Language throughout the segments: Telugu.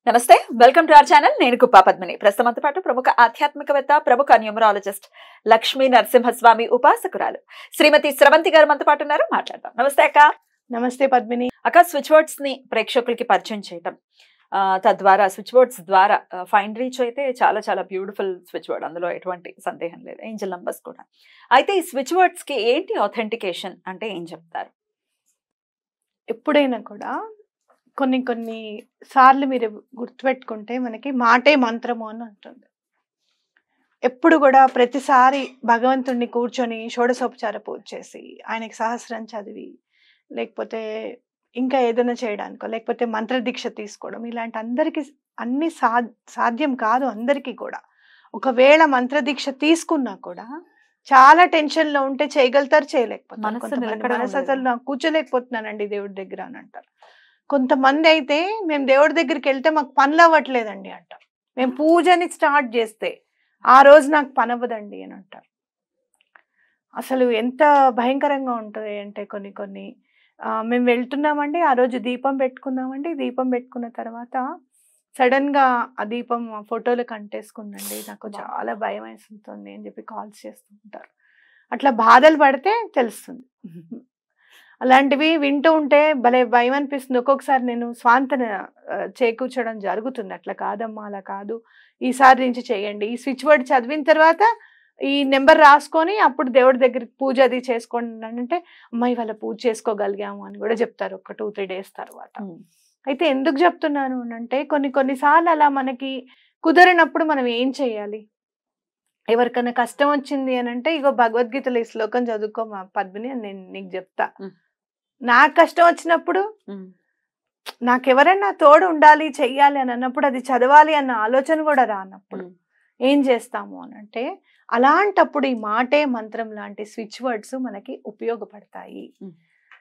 నమస్తే, వెల్కమ్ టు అవర్ ఛానల్. నేను కుప్పా పద్మిని. ప్రస్తుతంతో పాటు ప్రముఖ ఆధ్యాత్మికవేత్త, ప్రముఖ న్యూమరాలజిస్ట్ లక్ష్మీ నరసింహస్వామి ఉపాసకురాలు శ్రీమతి స్రవంతి గారు మనతో పాటు ఉన్నారు. మాట్లాడదాం. నమస్తే అక్క. నమస్తే పద్మిని. అక్క, స్విచ్ వర్డ్స్ ని ప్రేక్షకులకి పరిచయం చేయటం, తద్వారా స్విచ్ వర్డ్స్ ద్వారా ఫైన్ రీచ్ అయితే చాలా చాలా బ్యూటిఫుల్ స్విచ్ వర్డ్, అందులో ఎటువంటి సందేహం లేదు. ఏంజల్ నంబర్స్ కూడా. అయితే ఈ స్విచ్ వర్డ్స్ కి ఏంటి ఆథెంటికేషన్ అంటే ఏం చెప్తారు? ఎప్పుడైనా కూడా కొన్ని సార్లు మీరు గుర్తుపెట్టుకుంటే మనకి మాటే మంత్రము అని ఉంటుంది. ఎప్పుడు కూడా ప్రతిసారి భగవంతుడిని కూర్చొని షోడశోపచార పూజ చేసి ఆయనకి సహస్రం చదివి, లేకపోతే ఇంకా ఏదైనా చేయడానికో, లేకపోతే మంత్రదీక్ష తీసుకోవడం, ఇలాంటి అందరికీ అన్ని సాధ్యం కాదు అందరికీ కూడా. ఒకవేళ మంత్రదీక్ష తీసుకున్నా కూడా చాలా టెన్షన్ లో ఉంటే చేయగలుగుతారు, చేయలేకపోతారు. మనసు అసలు నాకు కూర్చోలేకపోతున్నానండి దేవుడి దగ్గర అని అంటారు. కొంతమంది అయితే మేము దేవుడి దగ్గరికి వెళ్తే మాకు పనులు అవ్వట్లేదండి అంటారు. మేము పూజని స్టార్ట్ చేస్తే ఆ రోజు నాకు పని అవ్వదండి అని అంటారు. అసలు ఎంత భయంకరంగా ఉంటుంది అంటే కొన్ని మేము వెళ్తున్నామండి, ఆ రోజు దీపం పెట్టుకున్నామండి, దీపం పెట్టుకున్న తర్వాత సడన్ గా ఆ దీపం ఫోటోలకు అంటేసుకుందండి, నాకు చాలా భయం వేస్తుంది అని చెప్పి కాల్స్ చేస్తూ ఉంటారు. అట్లా బాధలు పడితే తెలుస్తుంది. అలాంటివి వింటూ ఉంటే భలే భయం అనిపిస్తుంది. ఒక్కొక్కసారి నేను స్వాంతన చేకూర్చడం జరుగుతుంది. అట్లా కాదమ్మా, అలా కాదు, ఈసారి నుంచి చేయండి, ఈ స్విచ్ వర్డ్ చదివిన తర్వాత ఈ నెంబర్ రాసుకొని అప్పుడు దేవుడి దగ్గరికి పూజ అది చేసుకోండి అంటే, అమ్మాయి వాళ్ళ పూజ చేసుకోగలిగాము అని కూడా చెప్తారు ఒక 2-3 days తర్వాత. అయితే ఎందుకు చెప్తున్నాను అంటే కొన్నిసార్లు అలా మనకి కుదరినప్పుడు మనం ఏం చేయాలి? ఎవరికైనా కష్టం వచ్చింది అని అంటే, ఇగో భగవద్గీతలో ఈ శ్లోకం చదువుకో మా పద్మిని అని నేను నీకు చెప్తా. నాకు కష్టం వచ్చినప్పుడు నాకెవరైనా తోడు ఉండాలి, చెయ్యాలి అని అన్నప్పుడు, అది చదవాలి అన్న ఆలోచన కూడా రానప్పుడు ఏం చేస్తాము అని అంటే, అలాంటప్పుడు ఈ మాటే మంత్రం లాంటి స్విచ్ వర్డ్స్ మనకి ఉపయోగపడతాయి.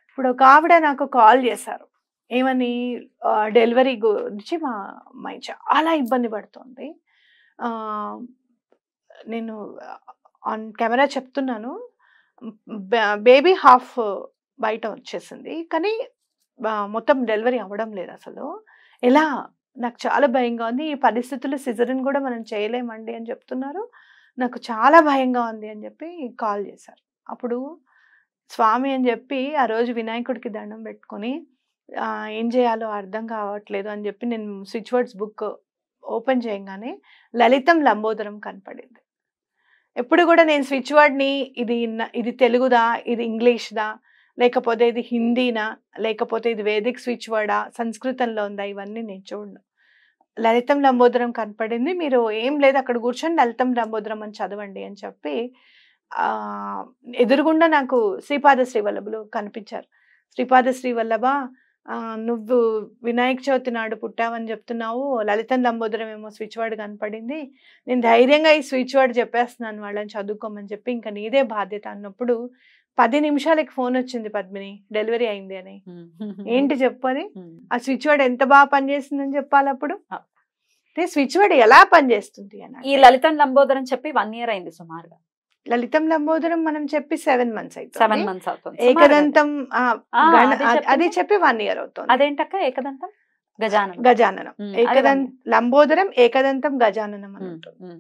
ఇప్పుడు ఒక ఆవిడ నాకు కాల్ చేశారు. ఏమని, డెలివరీ గురించి మా అమ్మాయి చాలా ఇబ్బంది పడుతుంది. నేను ఆన్ కెమెరా చెప్తున్నాను, బేబీ హాఫ్ బయట వచ్చేసింది, కానీ మొత్తం డెలివరీ అవ్వడం లేదు. అసలు ఎలా, నాకు చాలా భయంగా ఉంది, ఈ పరిస్థితుల్లో సిజరిన్ కూడా మనం చేయలేమండి అని చెప్తున్నారు, నాకు చాలా భయంగా ఉంది అని చెప్పి కాల్ చేశారు. అప్పుడు స్వామి అని చెప్పి ఆ రోజు వినాయకుడికి దండం పెట్టుకొని ఏం చేయాలో అర్థం కావట్లేదు అని చెప్పి నేను స్విచ్ వర్డ్స్ బుక్ ఓపెన్ చేయగానే లలితం లంబోదరం కనపడింది. ఎప్పుడు కూడా నేను స్విచ్ వర్డ్ని ఇది తెలుగుదా, ఇది ఇంగ్లీష్దా, లేకపోతే ఇది హిందీనా, లేకపోతే ఇది వేదిక్ స్విచ్ వర్డా, సంస్కృతంలో ఉందా, ఇవన్నీ నేను చూడను. లలితం లంబోదరం కనపడింది, మీరు ఏం లేదు అక్కడ కూర్చొని లలితం లంబోదరం అని చదవండి అని చెప్పి ఎదురుగుండా నాకు శ్రీపాద శ్రీవల్లభులు కనిపించారు. శ్రీపాద శ్రీవల్లభ, నువ్వు వినాయక చవితి నాడు పుట్టావని చెప్తున్నావు, లలితం లంబోదరం ఏమో స్విచ్ వర్డ్ కనపడింది, నేను ధైర్యంగా ఈ స్విచ్ వర్డ్ చెప్పేస్తున్నాను వాళ్ళని చదువుకోమని చెప్పి, ఇంకా నీదే బాధ్యత అన్నప్పుడు 10 నిమిషాలకి ఫోన్ వచ్చింది, పద్మిని డెలివరీ అయింది అని. ఏంటి చెప్పని, ఆ స్విచ్ వర్డ్ ఎంత బాగా పనిచేస్తుందని చెప్పాలి. అప్పుడు స్విచ్ వర్డ్ ఎలా పనిచేస్తుంది అని, ఈ లలితం లంబోదరం చెప్పి 1 year అయింది సుమారుగా. లలితం లంబోదరం మనం చెప్పి 7 months అవుతుంది. 7 months అవుతుంది. ఏకదంతం అది చెప్పి 1 year అవుతుంది. అదేంటక్క ఏకదంతం? గజాననం. లంబోదరం ఏకదంతం గజాననం అని ఉంటుంది.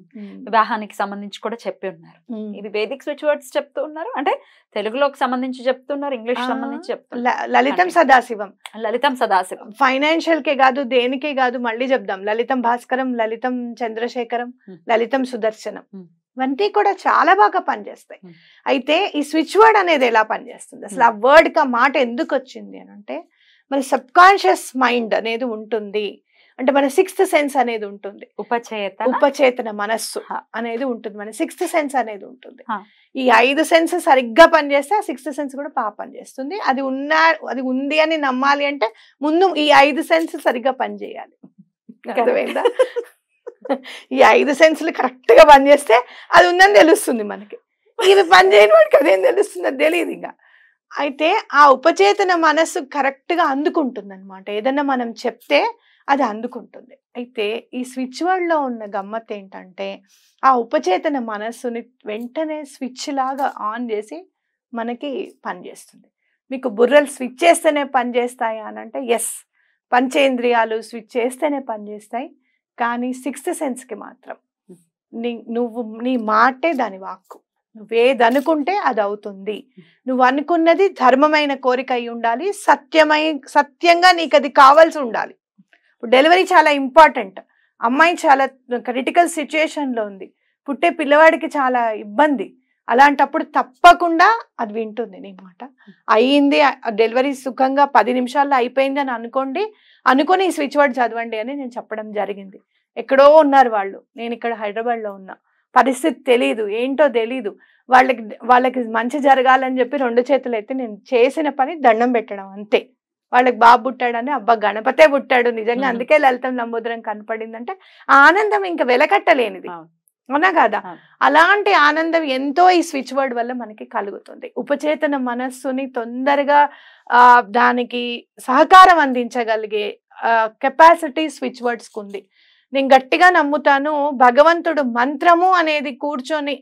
వివాహానికి సంబంధించి కూడా చెప్పి ఉన్నారు. ఇది వేదిక్ స్విచ్ వర్డ్స్ చెప్తూ ఉన్నారు, అంటే తెలుగులోకి సంబంధించి చెప్తున్నారు, ఇంగ్లీష్ సంబంధించి చెప్తున్నారు. లలితం సదాశివం, లలితం సదాశివం ఫైనాన్షియల్ కే కాదు, దేనికే కాదు, మళ్ళీ చెప్దాం, లలితం భాస్కరం, లలితం చంద్రశేఖరం, లలితం సుదర్శనం, ఇవన్నీ కూడా చాలా బాగా పనిచేస్తాయి. అయితే ఈ స్విచ్ వర్డ్ అనేది ఎలా పనిచేస్తుంది, అసలు ఆ వర్డ్ కి మాట ఎందుకు వచ్చింది అని అంటే, మన సబ్ కాన్షియస్ మైండ్ అనేది ఉంటుంది, అంటే మన 6th సెన్స్ అనేది ఉంటుంది, ఉపచేతన మనస్సు అనేది ఉంటుంది, మన 6th సెన్స్ అనేది ఉంటుంది. ఈ 5 సెన్స్ సరిగ్గా పనిచేస్తే ఆ 6th సెన్స్ కూడా బాగా పనిచేస్తుంది. అది ఉంది అని నమ్మాలి అంటే ముందు ఈ 5 సెన్స్ సరిగ్గా పనిచేయాలి. అర్థమైందా? ఈ 5 సెన్స్లు కరెక్ట్ గా పనిచేస్తే అది ఉందని తెలుస్తుంది మనకి. ఇది పని చేయని వాడికి అదేం తెలుస్తుంది, అది తెలియదు ఇంకా. అయితే ఆ ఉపచేతన మనస్సు కరెక్ట్ గా అందుకుంటుంది అనమాట, ఏదన్నా మనం చెప్తే అది అందుకుంటుంది. అయితే ఈ స్విచ్ వర్డ్ లో ఉన్న గమ్మత్ ఏంటంటే, ఆ ఉపచేతన మనస్సుని వెంటనే స్విచ్ లాగా ఆన్ చేసి మనకి పనిచేస్తుంది. మీకు బుర్రలు స్విచ్ చేస్తేనే పని చేస్తాయా అని అంటే ఎస్, పంచేంద్రియాలు స్విచ్ చేస్తేనే పనిచేస్తాయి. కానీ 6th సెన్స్కి మాత్రం నువ్వు నీ మాటే దాని వాక్కు. నువ్వేదనుకుంటే అది అవుతుంది. నువ్వు అనుకున్నది ధర్మమైన కోరిక అయి ఉండాలి, సత్యంగా నీకు అది కావాల్సి ఉండాలి. ఇప్పుడు డెలివరీ చాలా ఇంపార్టెంట్. అమ్మాయి చాలా క్రిటికల్ సిచ్యుయేషన్లో ఉంది, పుట్టే పిల్లవాడికి చాలా ఇబ్బంది. అలాంటప్పుడు తప్పకుండా అది వింటుంది నీ మాట. అయ్యింది, డెలివరీ సుఖంగా 10 నిమిషాల్లో అయిపోయింది అని అనుకొని ఈ స్విచ్ వర్డ్ చదవండి అని నేను చెప్పడం జరిగింది. ఎక్కడో ఉన్నారు వాళ్ళు, నేను ఇక్కడ హైదరాబాద్లో ఉన్నా, పరిస్థితి తెలీదు, ఏంటో తెలీదు. వాళ్ళకి మంచి జరగాలని చెప్పి 2 చేతులు అయితే నేను చేసిన పని దండం పెట్టడం అంతే. వాళ్ళకి బాబు పుట్టాడని అబ్బా గణపతే పుట్టాడు నిజంగా, అందుకే లలితం లంబోదరం కనపడిందంటే ఆ ఆనందం ఇంకా వెలకట్టలేనిది, అవునా కాదా? అలాంటి ఆనందం ఎంతో ఈ స్విచ్ వర్డ్ వల్ల మనకి కలుగుతుంది. ఉపచేతన మనస్సుని తొందరగా దానికి సహకారం అందించగలిగే కెపాసిటీ స్విచ్ వర్డ్స్కి ఉంది. నేను గట్టిగా నమ్ముతాను, భగవంతుడు మంత్రము అనేది కూర్చొని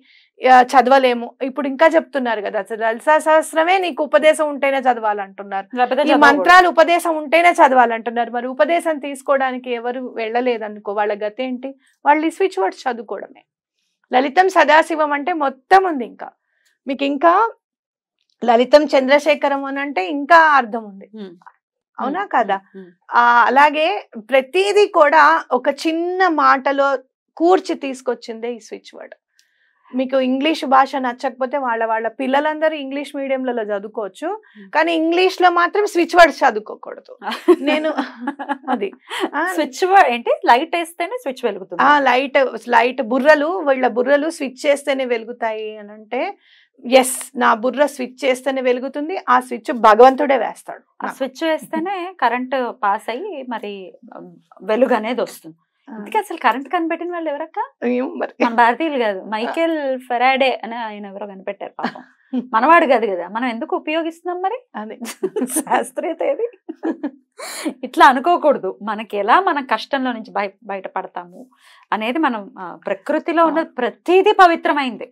చదవలేము. ఇప్పుడు ఇంకా చెప్తున్నారు కదా, లలితా సహస్రమే నీకు ఉపదేశం ఉంటేనే చదవాలంటున్నారు, ఈ మంత్రాలు ఉపదేశం ఉంటేనే చదవాలంటున్నారు. మరి ఉపదేశం తీసుకోవడానికి ఎవరు వెళ్ళలేదనుకో, వాళ్ళ గతి ఏంటి? వాళ్ళు ఈ స్విచ్ వర్డ్స్ చదువుకోవడమే. లలితం సదాశివం అంటే మొత్తం ఉంది. ఇంకా మీకు ఇంకా లలితం చంద్రశేఖరం అని అంటే ఇంకా అర్థం ఉంది, అవునా కదా? అలాగే ప్రతిదీ కూడా ఒక చిన్న మాటలో కూర్చి తీసుకొచ్చిందే ఈ స్విచ్ వర్డ్. మీకు ఇంగ్లీష్ భాష నచ్చకపోతే వాళ్ళ పిల్లలందరూ ఇంగ్లీష్ మీడియంలలో చదువుకోవచ్చు, కానీ ఇంగ్లీష్ లో మాత్రం స్విచ్ వర్డ్స్ చదువుకోకూడదు. నేను అది స్విచ్ వర్డ్ ఏంటి, లైట్ వేస్తేనే స్విచ్ వెలుగుతుంది. లైట్ వీళ్ళ బుర్రలు స్విచ్ చేస్తేనే వెలుగుతాయి అని అంటే, ఎస్, నా బుర్ర స్విచ్ చేస్తేనే వెలుగుతుంది. ఆ స్విచ్ భగవంతుడే వేస్తాడు. ఆ స్విచ్ వేస్తేనే కరెంట్ పాస్ అయ్యి మరి వెలుగు అనేది వస్తుంది. అందుకే అసలు కరెంట్ కనిపెట్టిన వాళ్ళు ఎవరక్క? మన భారతీయులు కాదు, మైకేల్ ఫెరాడే అని ఆయన ఎవరో కనిపెట్టారు పాపం. మనవాడు కాదు కదా, మనం ఎందుకు ఉపయోగిస్తున్నాం మరి? అదే శాస్త్రీయత ఏది? ఇట్లా అనుకోకూడదు. మనకి ఎలా మన కష్టంలో నుంచి బయటపడతాము అనేది మనం ప్రకృతిలో ఉన్న ప్రతిదీ పవిత్రమైంది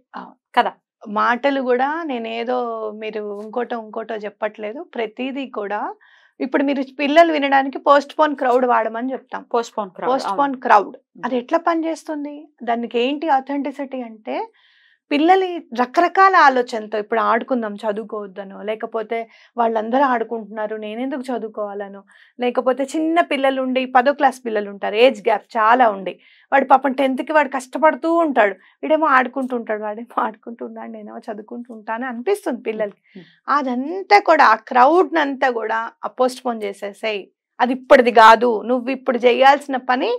కదా. మాటలు కూడా నేనేదో మీరు ఇంకోటో చెప్పట్లేదు. ప్రతిదీ కూడా ఇప్పుడు మీరు పిల్లలు వినడానికి పోస్ట్ పోన్ క్రౌడ్ వాడమని చెప్తాం. పోస్ట్ పోన్ క్రౌడ్ అది ఎట్లా పనిచేస్తుంది? దానికి ఏంటి అథెంటిసిటీ అంటే, పిల్లలు రకరకాల ఆలోచనతో ఇప్పుడు ఆడుకుందాం చదువుకోవద్దనో, లేకపోతే వాళ్ళందరూ ఆడుకుంటున్నారు నేనెందుకు చదువుకోవాలనో, లేకపోతే చిన్న పిల్లలు ఉండి 10వ క్లాస్ పిల్లలు ఉంటారు, ఏజ్ గ్యాప్ చాలా ఉండి, వాడు పాపం 10th వాడు కష్టపడుతూ ఉంటాడు, వాడేమో ఆడుకుంటున్నాడు నేనేమో చదువుకుంటూ ఉంటాను అనిపిస్తుంది పిల్లలకి. అదంతా కూడా ఆ క్రౌడ్ అంతా కూడా పోస్ట్ పోన్ చేసేసాయి. అది ఇప్పటిది కాదు, నువ్వు ఇప్పుడు చేయాల్సిన పని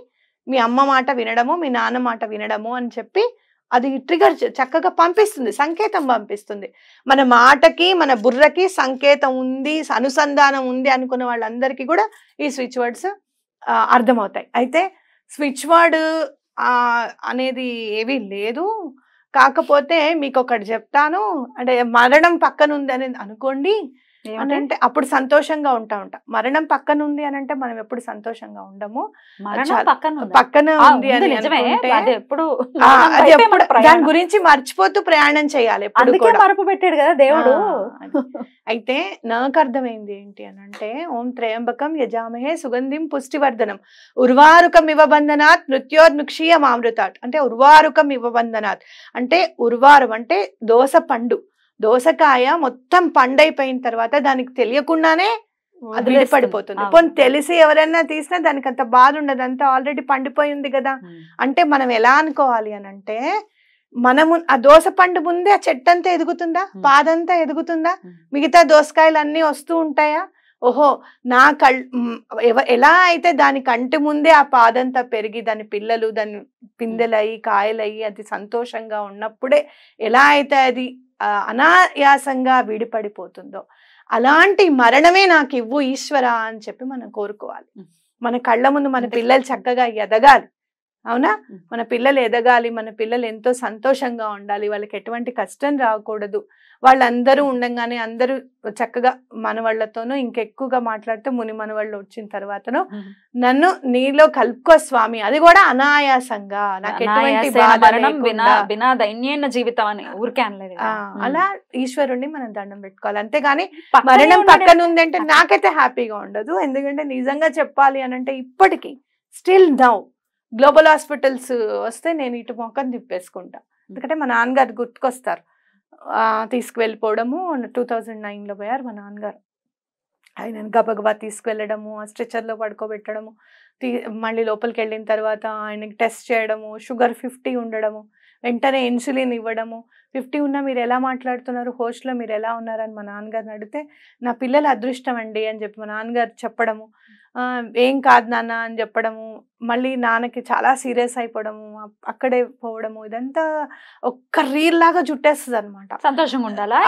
మీ అమ్మ మాట వినడము, మీ నాన్న మాట వినడము అని చెప్పి అది ట్రిగర్ చక్కగా పంపిస్తుంది, సంకేతం పంపిస్తుంది. మన మాటకి మన బుర్రకి సంకేతం ఉంది, అనుసంధానం ఉంది అనుకున్న వాళ్ళందరికీ కూడా ఈ స్విచ్ వర్డ్స్ అర్థమవుతాయి. అయితే స్విచ్ వర్డ్ అనేది ఏమీ లేదు. కాకపోతే మీకు ఒకటి చెప్తాను, అంటే మరణం పక్కనుంది అనేది అనుకోండి అని అంటే అప్పుడు సంతోషంగా ఉంటా. మరణం పక్కన ఉంది అని అంటే మనం ఎప్పుడు సంతోషంగా ఉండము. పక్కన ఉంది అని దాని గురించి మర్చిపోతూ ప్రయాణం చేయాలి. మరపు పెట్టాడు కదా దేవుడు. అయితే నాకు అర్థమైంది ఏంటి అని అంటే, ఓం త్రయంబకం యజామహే సుగంధిం పుష్టివర్ధనం ఉర్వారుకం ఇవ బంధనాత్ మృత్యోర్ముక్షీయ మామృతాత్. అంటే ఉర్వారుకం ఇవ బంధనాత్ అంటే, ఉర్వారం అంటే దోస పండు, దోసకాయ మొత్తం పండైపోయిన తర్వాత దానికి తెలియకుండానే అది విడిపడిపోతుంది. పోనీ తెలిసి ఎవరైనా తీసినా దానికి అంత బాధ ఉండదు, అంతా ఆల్రెడీ పండిపోయింది కదా. అంటే మనం ఎలా అనుకోవాలి అని అంటే, మనము ఆ దోస పండు ముందే ఆ చెట్టు అంతా ఎదుగుతుందా, పాదంతా ఎదుగుతుందా, మిగతా దోసకాయలు అన్నీ వస్తూ ఉంటాయా? ఓహో, నా ఎలా అయితే దాని కంటి ముందే ఆ పాదంతా పెరిగి దాని పిల్లలు దాని పిందెలయ్యి కాయలయ్యి అది సంతోషంగా ఉన్నప్పుడే ఎలా అయితే అది అనాయాసంగా విడిపడిపోతుందో, అలాంటి మరణమే నాకు ఇవ్వు ఈశ్వర అని చెప్పి మనం కోరుకోవాలి. మన కళ్ళ ముందు మన పిల్లలు చక్కగా ఎదగాలి, అవునా? మన పిల్లలు ఎదగాలి, మన పిల్లలు ఎంతో సంతోషంగా ఉండాలి, వాళ్ళకి ఎటువంటి కష్టం రాకూడదు, వాళ్ళందరూ ఉండంగానే అందరూ చక్కగా మనవాళ్లతోనూ ఇంకెక్కువగా మాట్లాడితే ముని మనవాళ్ళు వచ్చిన తర్వాతను నన్ను నీలో కలుపుకో స్వామి, అది కూడా అనాయాసంగా, నాకు ఎటువంటి బాధ లేకుండా. బినా దైన్యైన జీవితం అని ఊరికే అనలేదు. అలా ఈశ్వరుణ్ణి మనం దండం పెట్టుకోవాలి. అంతేగాని మరణం పక్కన ఉంది అంటే నాకైతే హ్యాపీగా ఉండదు. ఎందుకంటే నిజంగా చెప్పాలి అని అంటే ఇప్పటికీ స్టిల్ నౌ గ్లోబల్ హాస్పిటల్స్ వస్తే నేను ఇటు మొక్కం తిప్పేసుకుంటా. ఎందుకంటే మా నాన్నగారు గుర్తుకొస్తారు. తీసుకువెళ్ళిపోవడము 2009లో పోయారు మా నాన్నగారు. ఆయన గబగబా తీసుకువెళ్ళడము, ఆ స్ట్రెచర్లో పడుకోబెట్టడము, మళ్ళీ లోపలికి వెళ్ళిన తర్వాత ఆయనకి టెస్ట్ చేయడము, షుగర్ 50 ఉండడము, వెంటనే ఇన్సులిన్ ఇవ్వడము. 50 ఉన్నా మీరు ఎలా మాట్లాడుతున్నారు, హోస్ట్లో మీరు ఎలా ఉన్నారని మా నాన్నగారిని అడిగితే నా పిల్లల అదృష్టం అండి అని చెప్పి మా నాన్నగారు చెప్పడము, ఏం కాదు నాన్న అని చెప్పడము, మళ్ళీ నాన్నకి చాలా సీరియస్ అయిపోవడము, అక్కడే పోవడము, ఇదంతా ఒక్క రీల్ లాగా చుట్టేస్తుంది అనమాట. సంతోషంగా ఉండాలా